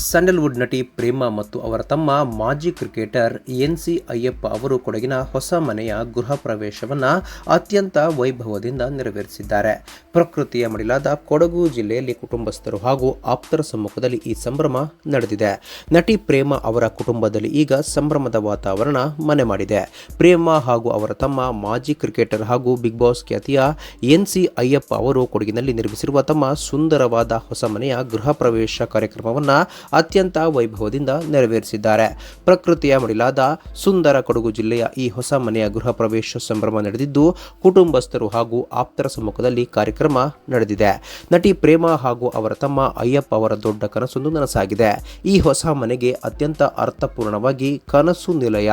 Sandalwood ನಟಿ ಪ್ರೇಮಾ ಮತ್ತು ಅವರ ತಮ್ಮ ಮಾಜಿ ಕ್ರಿಕೆಟರ್ ಎನ್.ಸಿ. ಅಯ್ಯಪ್ಪ ಅವರು ಕೊಡಗಿನ ಹೊಸ ಮನೆಯ ಗೃಹ ಪ್ರವೇಶವನ್ನು ಅತ್ಯಂತ ವೈಭವದಿಂದ ನೆರವೇರಿಸಿದ್ದಾರೆ. ಪ್ರಕೃತಿಯ ಮಡಿಲಾದ ಕೊಡಗು ಜಿಲ್ಲೆಯಲ್ಲಿ ಕುಟುಂಬಸ್ಥರು ಹಾಗೂ ಆಪ್ತರ ಸಮ್ಮುಖದಲ್ಲಿ ಈ ಸಂಭ್ರಮ ನಡೆದಿದೆ. ನಟಿ ಪ್ರೇಮಾ ಅವರ ಕುಟುಂಬದಲ್ಲಿ ಈಗ ಸಂಭ್ರಮದ ವಾತಾವರಣ ಮನೆ ಮಾಡಿದೆ. ಪ್ರೇಮಾ ಹಾಗೂ ಅವರ ತಮ್ಮ ಮಾಜಿ ಕ್ರಿಕೆಟರ್ ಹಾಗೂ ಬಿಗ್ ಬಾಸ್ ಖ್ಯಾತಿಯ ಎನ್.ಸಿ. ಅಯ್ಯಪ್ಪ ಅವರು ಕೊಡಗಿನಲ್ಲಿ ನಿರ್ಮಿಸಿರುವ ತಮ್ಮ ಸುಂದರವಾದ ಹೊಸ ಮನೆಯ ಗೃಹ ಪ್ರವೇಶ ಕಾರ್ಯಕ್ರಮವನ್ನು ಅತ್ಯಂತ ವೈಭವದಿಂದ ನೆರವೇರಿಸಿದ್ದಾರೆ. ಪ್ರಕೃತಿಯ ಮಡಿಲಾದ ಸುಂದರ ಕೊಡಗು ಜಿಲ್ಲೆಯ ಈ ಹೊಸ ಮನೆಯ ಗೃಹ ಪ್ರವೇಶ ಸಂಭ್ರಮ ನಡೆದಿದ್ದು, ಕುಟುಂಬಸ್ಥರು ಹಾಗೂ ಆಪ್ತರ ಸಮ್ಮುಖದಲ್ಲಿ ಕಾರ್ಯಕ್ರಮ ನಡೆದಿದೆ. ನಟಿ ಪ್ರೇಮಾ ಹಾಗೂ ಅವರ ತಮ್ಮ ಅಯ್ಯಪ್ಪ ಅವರ ದೊಡ್ಡ ಕನಸೊಂದು ನನಸಾಗಿದೆ. ಈ ಹೊಸ ಮನೆಗೆ ಅತ್ಯಂತ ಅರ್ಥಪೂರ್ಣವಾಗಿ ಕನಸು ನಿಲಯ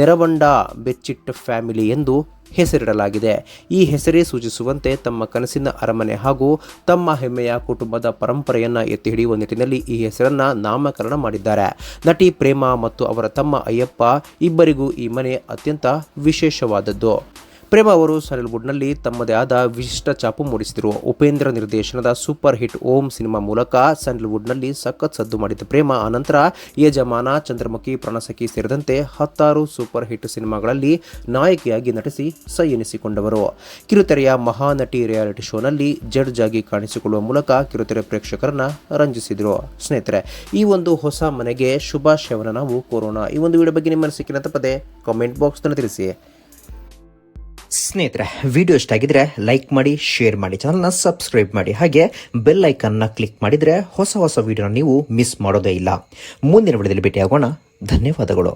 ನೆರವಂಡ ಬೆಚ್ಚಿಟ್ಟ ಫ್ಯಾಮಿಲಿ ಎಂದು ಹೆಸರಿಡಲಾಗಿದೆ. ಈ ಹೆಸರೇ ಸೂಚಿಸುವಂತೆ ತಮ್ಮ ಕನಸಿನ ಅರಮನೆ ಹಾಗೂ ತಮ್ಮ ಹೆಮ್ಮೆಯ ಕುಟುಂಬದ ಪರಂಪರೆಯನ್ನು ಎತ್ತಿ ಹಿಡಿಯುವ ನಿಟ್ಟಿನಲ್ಲಿ ಈ ಹೆಸರನ್ನು ನಾಮಕರಣ ಮಾಡಿದ್ದಾರೆ. ನಟಿ ಪ್ರೇಮಾ ಮತ್ತು ಅವರ ತಮ್ಮ ಅಯ್ಯಪ್ಪ ಇಬ್ಬರಿಗೂ ಈ ಮನೆ ಅತ್ಯಂತ ವಿಶೇಷವಾದದ್ದು. ಪ್ರೇಮಾ ಅವರು ಸ್ಯಾಂಡಲ್ವುಡ್ನಲ್ಲಿ ತಮ್ಮದೇ ಆದ ವಿಶಿಷ್ಟ ಛಾಪು ಮೂಡಿಸಿದರು. ಉಪೇಂದ್ರ ನಿರ್ದೇಶನದ ಸೂಪರ್ ಹಿಟ್ ಓಂ ಸಿನಿಮಾ ಮೂಲಕ ಸ್ಯಾಂಡಲ್ವುಡ್ನಲ್ಲಿ ಸಖತ್ ಸದ್ದು ಮಾಡಿದ ಪ್ರೇಮಾ ಅನಂತರ ಯಜಮಾನ, ಚಂದ್ರಮುಖಿ, ಪ್ರಾಣಸಖಿ ಸೇರಿದಂತೆ 10 ಸೂಪರ್ ಹಿಟ್ ಸಿನಿಮಾಗಳಲ್ಲಿ ನಾಯಕಿಯಾಗಿ ನಟಿಸಿ ಸೈ ಎನಿಸಿಕೊಂಡವರು. ಕಿರುತೆರೆಯ ಮಹಾನಟಿ ರಿಯಾಲಿಟಿ ಶೋನಲ್ಲಿ ಜಡ್ಜ್ ಆಗಿ ಕಾಣಿಸಿಕೊಳ್ಳುವ ಮೂಲಕ ಕಿರುತೆರೆ ಪ್ರೇಕ್ಷಕರನ್ನ ರಂಜಿಸಿದರು. ಸ್ನೇಹಿತರೆ, ಈ ಒಂದು ಹೊಸ ಮನೆಗೆ ಶುಭಾಶಯವನ್ನು ನಾವು ಕೋರೋಣ. ಈ ಒಂದು ವಿಡಿಯೋ ಬಗ್ಗೆ ನಿಮ್ಮ ಅನಿಸಿಕೆಯನ್ನು ತಪ್ಪದೆ ಕಾಮೆಂಟ್ ಬಾಕ್ಸ್ನಲ್ಲಿ ತಿಳಿಸಿ. ಸ್ನೇಹಿತರೆ, ವಿಡಿಯೋ ಇಷ್ಟ ಆಗಿದ್ರೆ ಲೈಕ್ ಮಾಡಿ, ಶೇರ್ ಮಾಡಿ, ಚಾನಲ್ನ ಸಬ್ಸ್ಕ್ರೈಬ್ ಮಾಡಿ, ಹಾಗೆ ಬೆಲ್ ಐಕನ್ನ ಕ್ಲಿಕ್ ಮಾಡಿದ್ರೆ ಹೊಸ ವಿಡಿಯೋನ ನೀವು ಮಿಸ್ ಮಾಡೋದೇ ಇಲ್ಲ. ಮುಂದಿನ ವಿಡಿಯೋದಲ್ಲಿ ಭೇಟಿಯಾಗೋಣ. ಧನ್ಯವಾದಗಳು.